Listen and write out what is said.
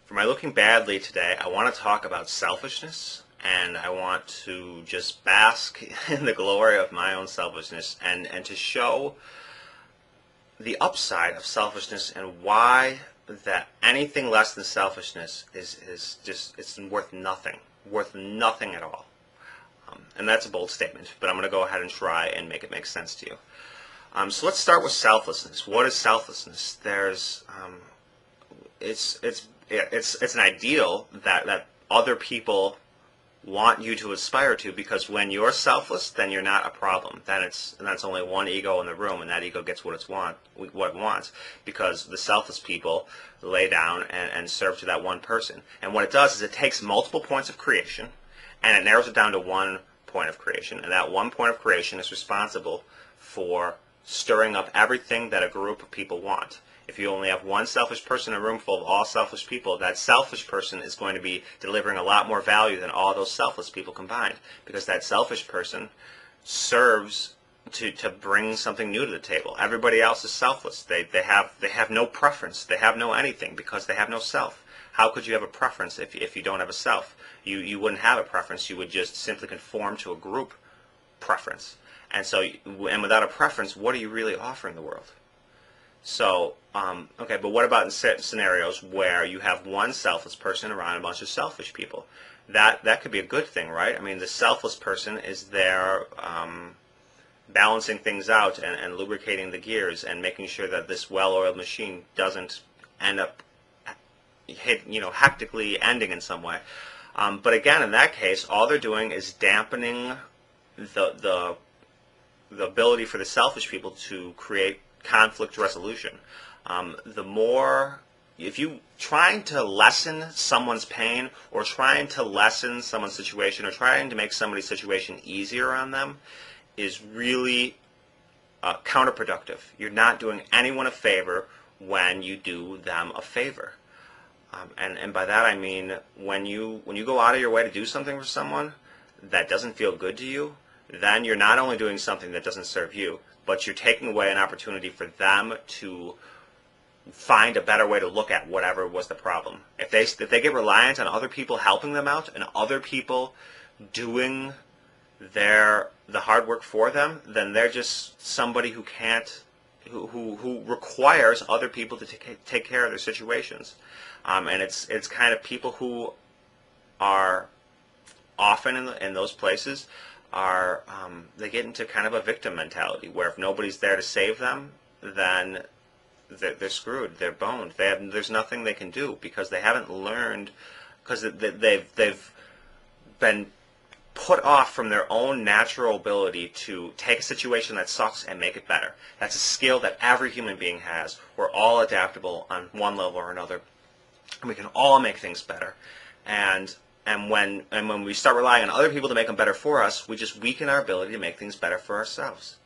For my looking badly today, I want to talk about selfishness, and I want to just bask in the glory of my own selfishness and to show the upside of selfishness and why that anything less than selfishness is just, it's worth nothing at all. And that's a bold statement, but I'm going to go ahead and try and make it make sense to you. So let's start with selflessness. What is selflessness? It's an ideal that other people want you to aspire to, because when you're selfless, then you're not a problem. That's only one ego in the room, and that ego gets what it wants, because the selfless people lay down and serve to that one person. And what it does is it takes multiple points of creation, and it narrows it down to one point of creation, and that one point of creation is responsible for stirring up everything that a group of people want. If you only have one selfish person in a room full of all selfish people, that selfish person is going to be delivering a lot more value than all those selfless people combined, because that selfish person serves to bring something new to the table. Everybody else is selfless. They have no preference. They have no anything because they have no self. How could you have a preference if you don't have a self? You wouldn't have a preference. You would just simply conform to a group preference. And without a preference, what are you really offering the world? So, okay, but what about in scenarios where you have one selfless person around a bunch of selfish people? That could be a good thing, right? I mean, the selfless person is there balancing things out and lubricating the gears and making sure that this well-oiled machine doesn't end up hectically ending in some way. But again, in that case, all they're doing is dampening the ability for the selfish people to create conflict resolution. If you trying to lessen someone's pain, or trying to lessen someone's situation, or trying to make somebody's situation easier on them, is really counterproductive. You're not doing anyone a favor when you do them a favor. And by that I mean when you go out of your way to do something for someone that doesn't feel good to you, then you're not only doing something that doesn't serve you, but you're taking away an opportunity for them to find a better way to look at whatever was the problem. If they get reliant on other people helping them out and other people doing the hard work for them, then they're just somebody who requires other people to take care of their situations. And it's kind of people who are often in those places they get into kind of a victim mentality, where if nobody's there to save them, then they're screwed. They're boned. There's nothing they can do, because they haven't learned, because they've been put off from their own natural ability to take a situation that sucks and make it better. That's a skill that every human being has. We're all adaptable on one level or another, and we can all make things better. And when we start relying on other people to make them better for us, we just weaken our ability to make things better for ourselves.